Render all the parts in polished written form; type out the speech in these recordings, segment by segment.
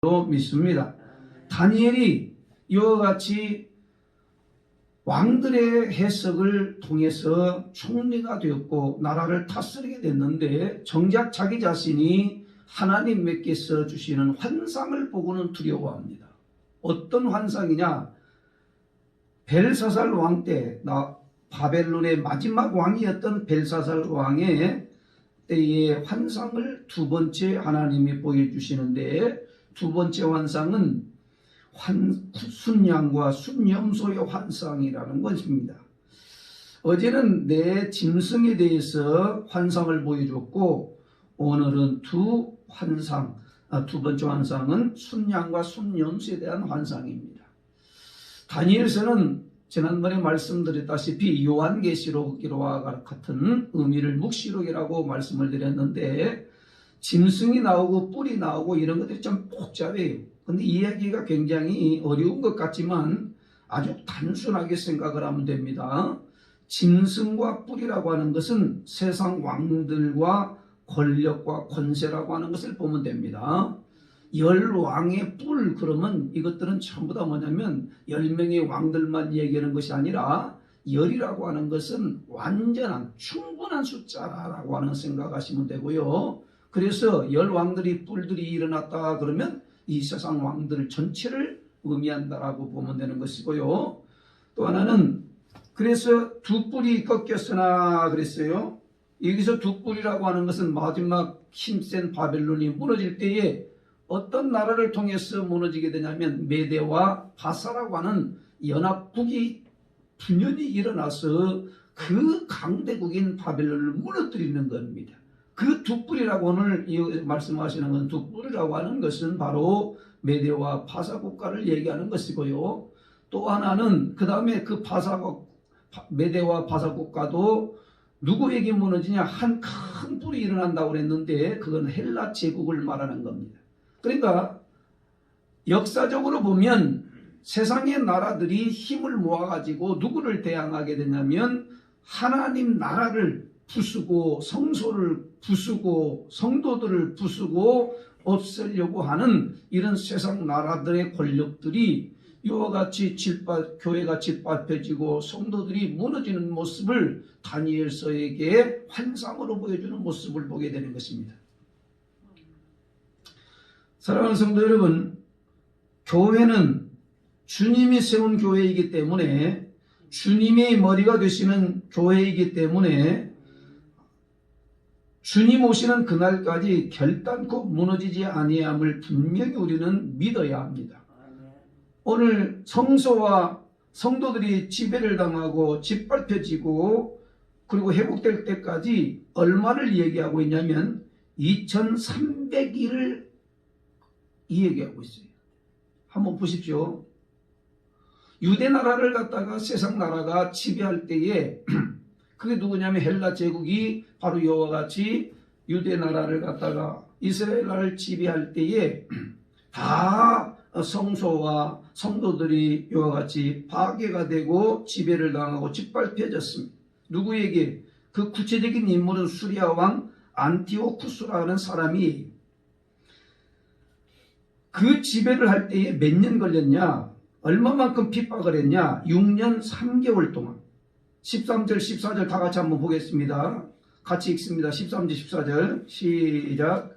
믿습니다. 다니엘이 이와 같이 왕들의 해석을 통해서 총리가 되었고 나라를 다스리게 됐는데 정작 자기 자신이 하나님께서 주시는 환상을 보고는 두려워합니다. 어떤 환상이냐? 벨사살 왕 때, 바벨론의 마지막 왕이었던 벨사살 왕의 때의 환상을 두 번째 하나님이 보여주시는데, 두 번째 환상은 순양과 순염소의 환상이라는 것입니다. 어제는 내 짐승에 대해서 환상을 보여줬고, 오늘은 두 번째 환상은 순양과 순염소에 대한 환상입니다. 다니엘서는 지난번에 말씀드렸다시피 요한계시록과 같은 의미를 묵시록이라고 말씀을 드렸는데, 짐승이 나오고 뿔이 나오고 이런 것들이 좀 복잡해요. 근데 이야기가 굉장히 어려운 것 같지만 아주 단순하게 생각을 하면 됩니다. 짐승과 뿔이라고 하는 것은 세상 왕들과 권력과 권세라고 하는 것을 보면 됩니다. 10왕의 뿔, 그러면 이것들은 전부 다 뭐냐면 10명의 왕들만 얘기하는 것이 아니라 10이라고 하는 것은 완전한 충분한 숫자라고 하는 생각하시면 되고요. 그래서 10왕들이 뿔들이 일어났다 그러면 이 세상 왕들 전체를 의미한다라고 보면 되는 것이고요. 또 하나는 그래서 두 뿔이 꺾였으나 그랬어요. 여기서 두 뿔이라고 하는 것은 마지막 힘센 바벨론이 무너질 때에 어떤 나라를 통해서 무너지게 되냐면 메대와 바사라고 하는 연합국이 분연히 일어나서 그 강대국인 바벨론을 무너뜨리는 겁니다. 그 두 뿔이라고 오늘 말씀하시는 건 두 뿔이라고 하는 것은 바로 메대와 바사 국가를 얘기하는 것이고요. 또 하나는 그 다음에 그 메대와 바사 국가도 누구에게 무너지냐? 한 큰 뿔이 일어난다고 그랬는데 그건 헬라 제국을 말하는 겁니다. 그러니까 역사적으로 보면 세상의 나라들이 힘을 모아가지고 누구를 대항하게 되냐면 하나님 나라를 부수고 성소를 부수고 성도들을 부수고 없애려고 하는 이런 세상 나라들의 권력들이 이와 같이 교회가 짓밟혀지고 성도들이 무너지는 모습을 다니엘서에게 환상으로 보여주는 모습을 보게 되는 것입니다. 사랑하는 성도 여러분, 교회는 주님이 세운 교회이기 때문에 주님의 머리가 되시는 교회이기 때문에 주님 오시는 그날까지 결단코 무너지지 아니함을 분명히 우리는 믿어야 합니다. 오늘 성소와 성도들이 지배를 당하고 짓밟혀지고 그리고 회복될 때까지 얼마를 얘기하고 있냐면 2300일을 얘기하고 있어요. 한번 보십시오. 유대 나라를 갖다가 세상 나라가 지배할 때에 그게 누구냐면 헬라 제국이 바로 이와 같이 유대 나라를 갖다가 이스라엘 나라를 지배할 때에 다 성소와 성도들이 이와 같이 파괴가 되고 지배를 당하고 짓밟혀졌습니다. 누구에게? 그 구체적인 인물은 수리아 왕 안티오쿠스라는 사람이 그 지배를 할 때에 몇 년 걸렸냐? 얼마만큼 핍박을 했냐? 6년 3개월 동안. 13절 14절 다 같이 한번 보겠습니다. 같이 읽습니다. 13절 14절 시작.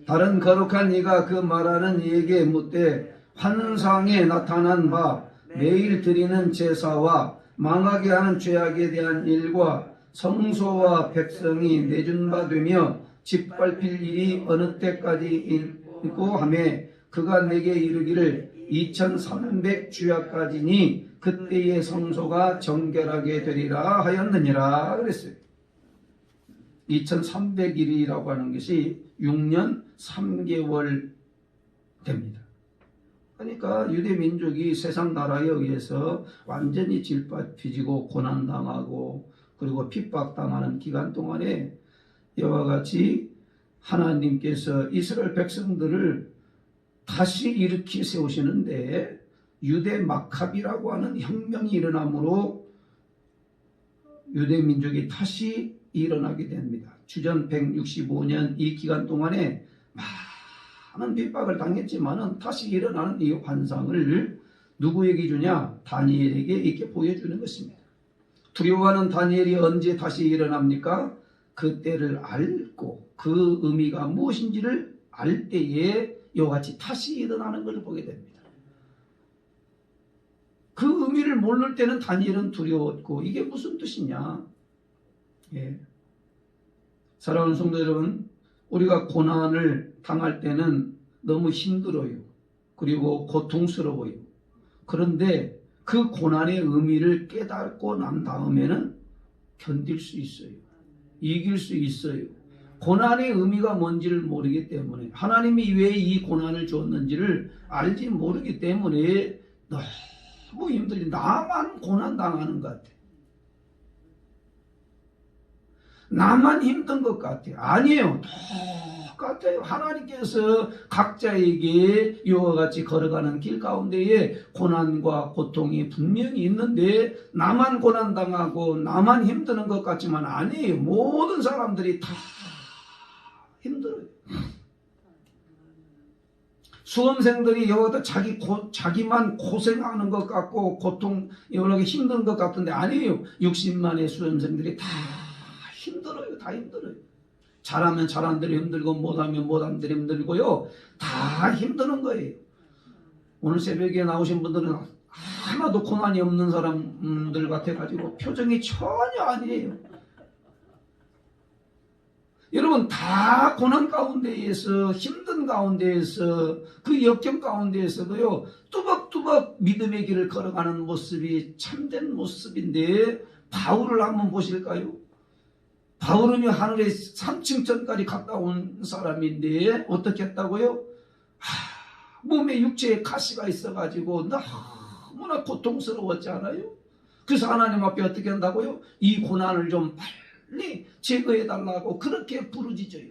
다른 거룩한 이가 그 말하는 이에게 묻되 환상에 나타난 바 매일 드리는 제사와 망하게 하는 죄악에 대한 일과 성소와 백성이 내준 바 되며 짓밟힐 일이 어느 때까지 있고 하며 그가 내게 이르기를 2300 주야까지니 그때의 성소가 정결하게 되리라 하였느니라 그랬어요. 2300일이라고 하는 것이 6년 3개월 됩니다. 그러니까 유대 민족이 세상 나라에 의해서 완전히 짓밟히고 고난당하고 그리고 핍박당하는 기간 동안에 이와 같이 하나님께서 이스라엘 백성들을 다시 일으키 세우시는데 유대 마카비라고 하는 혁명이 일어남으로 유대 민족이 다시 일어나게 됩니다. 주전 165년 이 기간 동안에 많은 핍박을 당했지만은 다시 일어나는 이 환상을 누구에게 주냐? 다니엘에게 이렇게 보여주는 것입니다. 두려워하는 다니엘이 언제 다시 일어납니까? 그 때를 알고 그 의미가 무엇인지를 알 때에 이와 같이 다시 일어나는 것을 보게 됩니다. 그 의미를 모를 때는 다니엘은 두려웠고 이게 무슨 뜻이냐? 예. 사랑하는 성도 여러분, 우리가 고난을 당할 때는 너무 힘들어요. 그리고 고통스러워요. 그런데 그 고난의 의미를 깨닫고 난 다음에는 견딜 수 있어요. 이길 수 있어요. 고난의 의미가 뭔지를 모르기 때문에, 하나님이 왜 이 고난을 줬는지를 알지 모르기 때문에 너무 힘들지. 나만 고난 당하는 것 같아. 나만 힘든 것 같아요. 아니에요. 똑같아요. 하나님께서 각자에게 이와 같이 걸어가는 길 가운데에 고난과 고통이 분명히 있는데 나만 고난당하고 나만 힘드는 것 같지만 아니에요. 모든 사람들이 다 힘들어요. 수험생들이 여기다 자기만 고생하는 것 같고 고통 여러 개 힘든 것 같은데 아니에요. 60만의 수험생들이 다 힘들어요. 다 힘들어요. 잘하면 잘한 대로 힘들고 못하면 못한 대로 힘들고요. 다 힘드는 거예요. 오늘 새벽에 나오신 분들은 하나도 고난이 없는 사람들 같아가지고 표정이 전혀 아니에요. 여러분 다 고난 가운데에서 힘든 가운데에서 그 역경 가운데에서도요. 뚜벅뚜벅 믿음의 길을 걸어가는 모습이 참된 모습인데 바울을 한번 보실까요? 바울은 하늘의 3층전까지 갔다 온 사람인데 어떻게 했다고요? 몸에 육체에 가시가 있어가지고 너무나 고통스러웠지 않아요? 그래서 하나님 앞에 어떻게 한다고요? 이 고난을 좀 빨리 제거해달라고 그렇게 부르짖어요.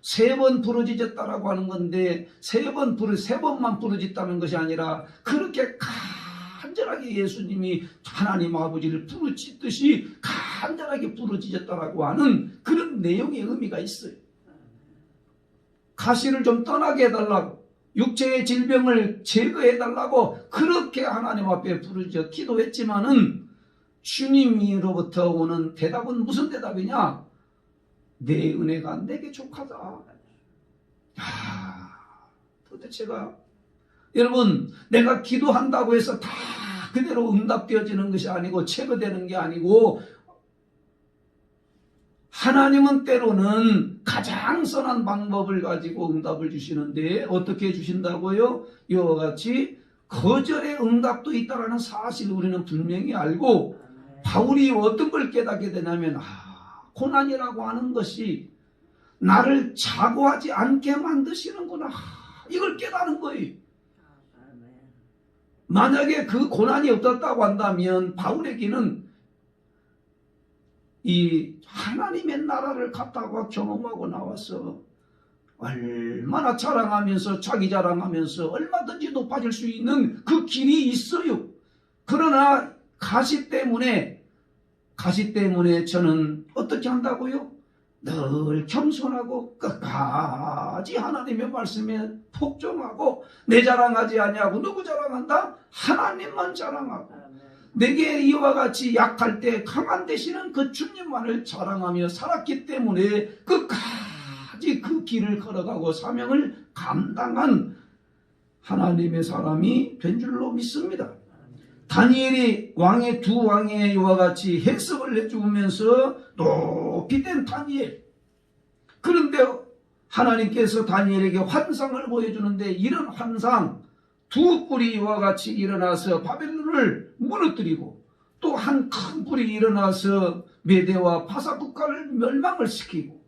3번 부르짖었다라고 하는 건데 3번만 부르짖다는 것이 아니라 그렇게 간절하게 예수님이 하나님 아버지를 부르짖듯이 간절하게 부르짖었다라고 하는 그런 내용의 의미가 있어요. 가시를 좀 떠나게 해달라고, 육체의 질병을 제거해달라고 그렇게 하나님 앞에 부르짖어 기도했지만은 주님으로부터 오는 대답은 무슨 대답이냐? 내 은혜가 내게 족하다. 도대체가 여러분 내가 기도한다고 해서 다 그대로 응답되어지는 것이 아니고 체거되는 게 아니고 하나님은 때로는 가장 선한 방법을 가지고 응답을 주시는데 어떻게 주신다고요? 이와 같이 거절의 응답도 있다는 사실을 우리는 분명히 알고 바울이 어떤 걸 깨닫게 되냐면 고난이라고 하는 것이 나를 자고하지 않게 만드시는구나. 이걸 깨닫는 거예요. 만약에 그 고난이 없었다고 한다면 바울에게는 이 하나님의 나라를 갔다가 경험하고 나와서 얼마나 자랑하면서 자기 자랑하면서 얼마든지 높아질 수 있는 그 길이 있어요. 그러나 가시 때문에 저는 어떻게 한다고요? 늘 겸손하고 끝까지 하나님의 말씀에 복종하고 내 자랑하지 아니하고 누구 자랑한다? 하나님만 자랑하고 내게 이와 같이 약할 때 강한 되시는 그 주님만을 자랑하며 살았기 때문에 끝까지 그 길을 걸어가고 사명을 감당한 하나님의 사람이 된 줄로 믿습니다. 다니엘이 두 왕의 이와 같이 해석을 해주면서 높이 된 다니엘. 그런데 하나님께서 다니엘에게 환상을 보여주는데 이런 환상 두 뿔이 이와 같이 일어나서 바벨론을 무너뜨리고 또 한 큰 뿔이 일어나서 메대와 바사 국가를 멸망을 시키고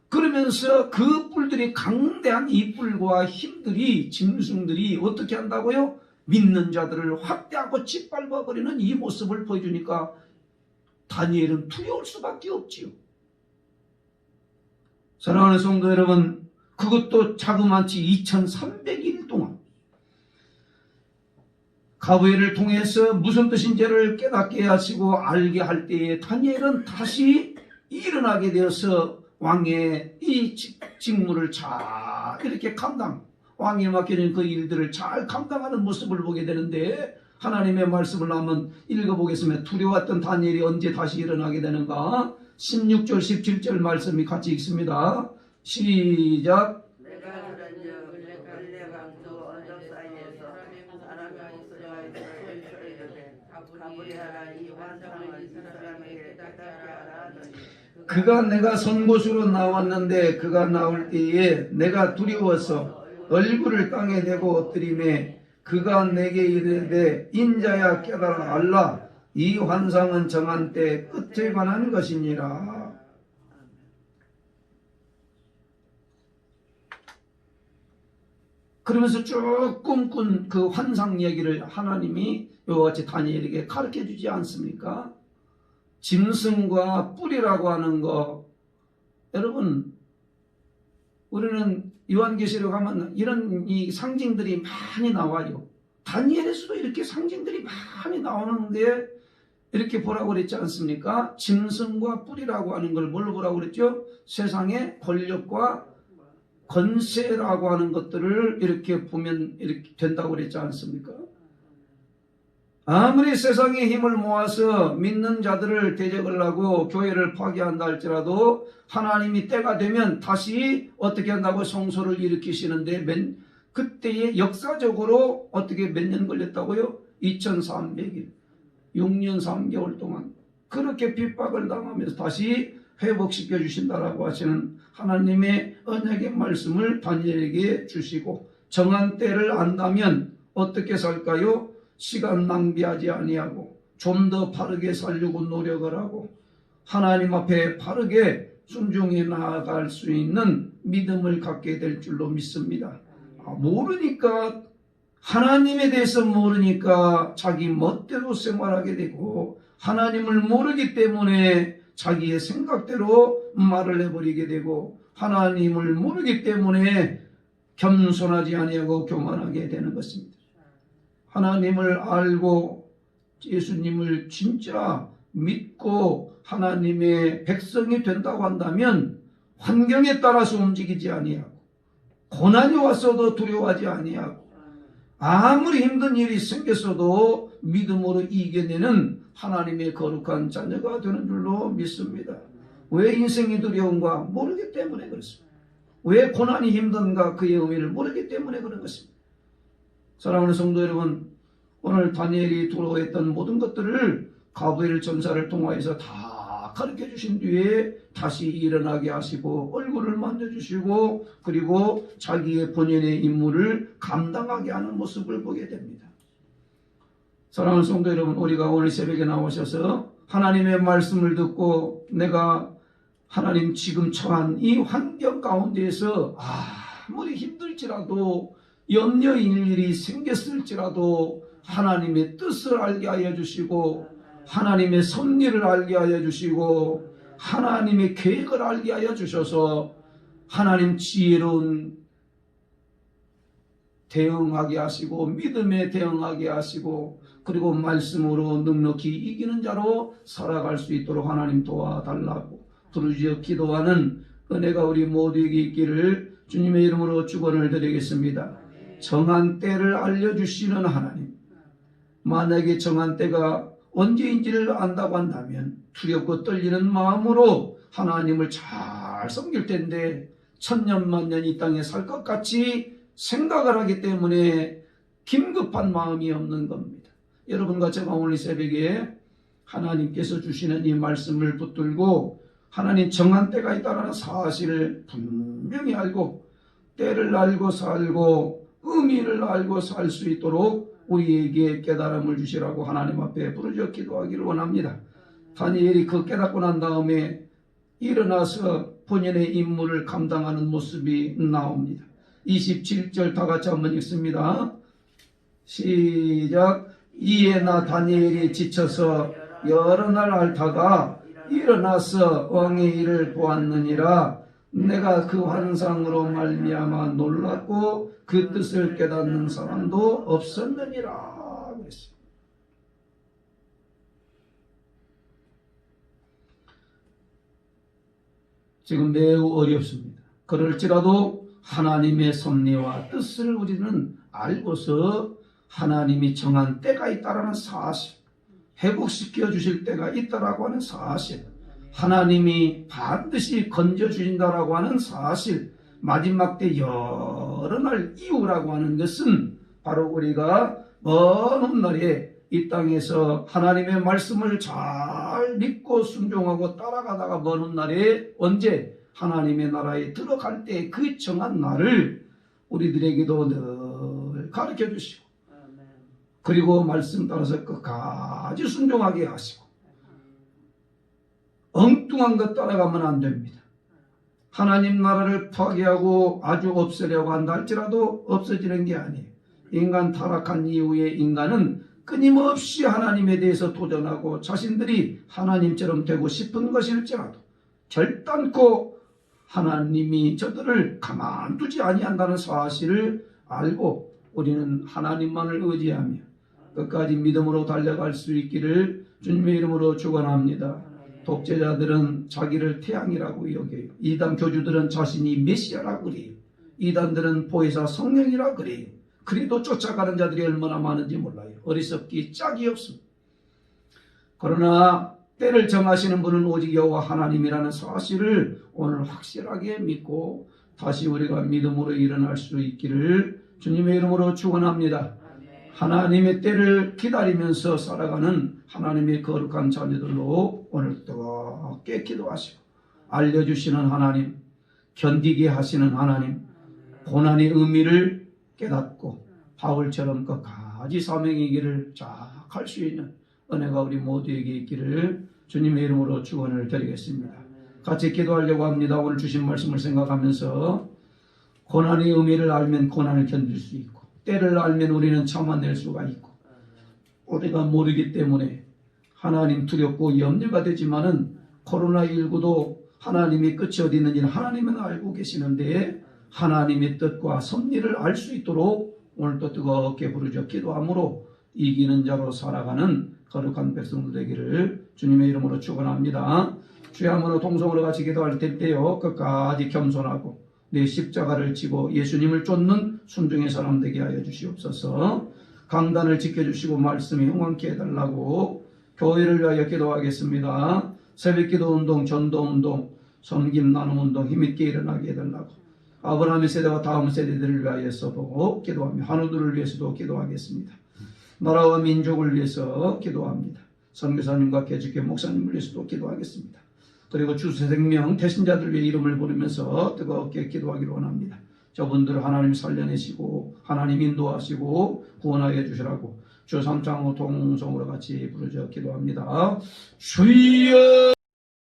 그러면서 그 뿔들이 강대한 이 뿔과 힘들이 짐승들이 어떻게 한다고요? 믿는 자들을 확대하고 짓밟아버리는 이 모습을 보여주니까 다니엘은 두려울 수밖에 없지요. 사랑하는 성도 여러분, 그것도 자그마치 2300일 동안 가브엘을 통해서 무슨 뜻인지를 깨닫게 하시고 알게 할 때에 다니엘은 다시 일어나게 되어서 왕의 이 직무를 잘 이렇게 왕에 맡겨진 그 일들을 잘 감당하는 모습을 보게 되는데, 하나님의 말씀을 한번 읽어보겠습니다. 두려웠던 다니엘이 언제 다시 일어나게 되는가? 16절 17절 말씀이 같이 읽습니다. 시작. 내가 그런즉 갈렙왕 두 언덕 사이에서 사람의 목소리가 이르되 가브리엘아 이 환상을 이 사람에게 깨닫게 하라 하더니 그가 내가 선곳으로 나왔는데 그가 나올 때에 내가 두려워서 얼굴을 땅에 대고 엎드리매 그가 내게 이르되 인자야 깨달아 알라 이 환상은 정한 때 끝에 관한 것이니라. 그러면서 쭉 꿈꾼 그 환상 얘기를 하나님이 이와 같이 다니엘에게 가르쳐 주지 않습니까? 짐승과 뿔이라고 하는 거, 여러분 우리는 요한계시록 하면 이런 이 상징들이 많이 나와요. 다니엘에서도 이렇게 상징들이 많이 나오는데 이렇게 보라고 그랬지 않습니까? 짐승과 뿔이라고 하는 걸 뭘로 보라고 그랬죠? 세상의 권력과 권세라고 하는 것들을 이렇게 보면 이렇게 된다고 그랬지 않습니까? 아무리 세상의 힘을 모아서 믿는 자들을 대적을 하고 교회를 파괴한다 할지라도 하나님이 때가 되면 다시 어떻게 한다고 성소를 일으키시는데 그때에 역사적으로 어떻게 몇 년 걸렸다고요? 2300일 6년 3개월 동안 그렇게 핍박을 당하면서 다시 회복시켜 주신다라고 하시는 하나님의 언약의 말씀을 다니엘에게 주시고, 정한 때를 안다면 어떻게 살까요? 시간 낭비하지 아니하고 좀 더 바르게 살려고 노력을 하고 하나님 앞에 바르게 순종해 나아갈 수 있는 믿음을 갖게 될 줄로 믿습니다. 모르니까, 하나님에 대해서 모르니까 자기 멋대로 생활하게 되고, 하나님을 모르기 때문에 자기의 생각대로 말을 해버리게 되고, 하나님을 모르기 때문에 겸손하지 아니하고 교만하게 되는 것입니다. 하나님을 알고 예수님을 진짜 믿고 하나님의 백성이 된다고 한다면 환경에 따라서 움직이지 아니하고, 고난이 왔어도 두려워하지 아니하고, 아무리 힘든 일이 생겼어도 믿음으로 이겨내는 하나님의 거룩한 자녀가 되는 줄로 믿습니다. 왜 인생이 두려운가? 모르기 때문에 그렇습니다. 왜 고난이 힘든가? 그의 의미를 모르기 때문에 그런 것입니다. 사랑하는 성도 여러분, 오늘 다니엘이 두려워했던 모든 것들을 가브리엘 전사를 통하여서 다 가르쳐 주신 뒤에 다시 일어나게 하시고 얼굴을 만져주시고 그리고 자기의 본연의 임무를 감당하게 하는 모습을 보게 됩니다. 사랑하는 성도 여러분, 우리가 오늘 새벽에 나오셔서 하나님의 말씀을 듣고 내가 하나님 지금 처한 이 환경 가운데에서 아무리 힘들지라도 염려인 일이 생겼을지라도 하나님의 뜻을 알게 하여 주시고 하나님의 섭리를 알게 하여 주시고 하나님의 계획을 알게 하여 주셔서 하나님 지혜로운 대응하게 하시고 믿음에 대응하게 하시고 그리고 말씀으로 넉넉히 이기는 자로 살아갈 수 있도록 하나님 도와달라고 부르짖어 기도하는 은혜가 우리 모두에게 있기를 주님의 이름으로 축원을 드리겠습니다. 정한 때를 알려주시는 하나님, 만약에 정한 때가 언제인지를 안다고 한다면 두렵고 떨리는 마음으로 하나님을 잘 섬길 텐데 천년만년 이 땅에 살 것 같이 생각을 하기 때문에 긴급한 마음이 없는 겁니다. 여러분과 제가 오늘 새벽에 하나님께서 주시는 이 말씀을 붙들고 하나님 정한 때가 있다는 사실을 분명히 알고 때를 알고 살고 의미를 알고 살 수 있도록 우리에게 깨달음을 주시라고 하나님 앞에 부르짖어 기도하기를 원합니다. 다니엘이 그 깨닫고 난 다음에 일어나서 본연의 임무를 감당하는 모습이 나옵니다. 27절 다 같이 한번 읽습니다. 시작. 이에 나 다니엘이 지쳐서 여러 날 앓다가 일어나서 왕의 일을 보았느니라. 내가 그 환상으로 말미암아 놀랐고 그 뜻을 깨닫는 사람도 없었느니라 그랬어요. 지금 매우 어렵습니다. 그럴지라도 하나님의 섭리와 뜻을 우리는 알고서 하나님이 정한 때가 있다라는 사실, 회복시켜 주실 때가 있다라고 하는 사실, 하나님이 반드시 건져 주신다라고 하는 사실, 마지막 때 여러 날 이후라고 하는 것은 바로 우리가 먼 훗날에 이 땅에서 하나님의 말씀을 잘 믿고 순종하고 따라가다가 먼 훗날에 언제 하나님의 나라에 들어갈 때 그 정한 날을 우리들에게도 늘 가르쳐 주시고, 그리고 말씀 따라서 끝까지 순종하게 하시고, 엉뚱한 것 따라가면 안 됩니다. 하나님 나라를 파괴하고 아주 없애려고 한다 할지라도 없어지는 게 아니에요. 인간 타락한 이후에 인간은 끊임없이 하나님에 대해서 도전하고 자신들이 하나님처럼 되고 싶은 것일지라도 결단코 하나님이 저들을 가만두지 아니한다는 사실을 알고 우리는 하나님만을 의지하며 끝까지 믿음으로 달려갈 수 있기를 주님의 이름으로 축원합니다. 독재자들은 자기를 태양이라고 여겨요. 이단 교주들은 자신이 메시아라고 그래요. 이단들은 보혜사 성령이라고 그래요. 그래도 쫓아가는 자들이 얼마나 많은지 몰라요. 어리석기 짝이 없습니다. 그러나 때를 정하시는 분은 오직 여호와 하나님이라는 사실을 오늘 확실하게 믿고 다시 우리가 믿음으로 일어날 수 있기를 주님의 이름으로 축원합니다. 하나님의 때를 기다리면서 살아가는 하나님의 거룩한 자녀들로 오늘 뜨겁게 기도하시고 알려주시는 하나님, 견디게 하시는 하나님, 고난의 의미를 깨닫고 바울처럼 끝까지 사명의 길을 쫙 갈 수 있는 은혜가 우리 모두에게 있기를 주님의 이름으로 축원을 드리겠습니다. 같이 기도하려고 합니다. 오늘 주신 말씀을 생각하면서 고난의 의미를 알면 고난을 견딜 수 있고 때를 알면 우리는 참아낼 수가 있고 우리가 모르기 때문에 하나님 두렵고 염려가 되지만은 코로나19도 하나님의 끝이 어디 있는지는 하나님은 알고 계시는데 하나님의 뜻과 섭리를 알 수 있도록 오늘도 뜨겁게 부르짖어 기도함으로 이기는 자로 살아가는 거룩한 백성들 되기를 주님의 이름으로 축원합니다. 주의 한번로 동성으로 같이 기도할 때요 끝까지 겸손하고 내 십자가를 지고 예수님을 쫓는 순종의 사람 되게 하여 주시옵소서. 강단을 지켜주시고 말씀이 흥왕케 해달라고 교회를 위하여 기도하겠습니다. 새벽기도 운동, 전도 운동, 섬김 나눔 운동 힘있게 일어나게 해달라고 아브라함의 세대와 다음 세대들을 위하여서 보고 기도하며 한우들을 위해서도 기도하겠습니다. 나라와 민족을 위해서 기도합니다. 선교사님과 개직교 목사님을 위해서도 기도하겠습니다. 그리고 주생명 대신자들 위해 이름을 부르면서 뜨겁게 기도하기를 원합니다. 저분들을 하나님 살려내시고 하나님 인도하시고 구원하여 주시라고 주 3장호 동성으로 같이 부르짖어 기도합니다. 주여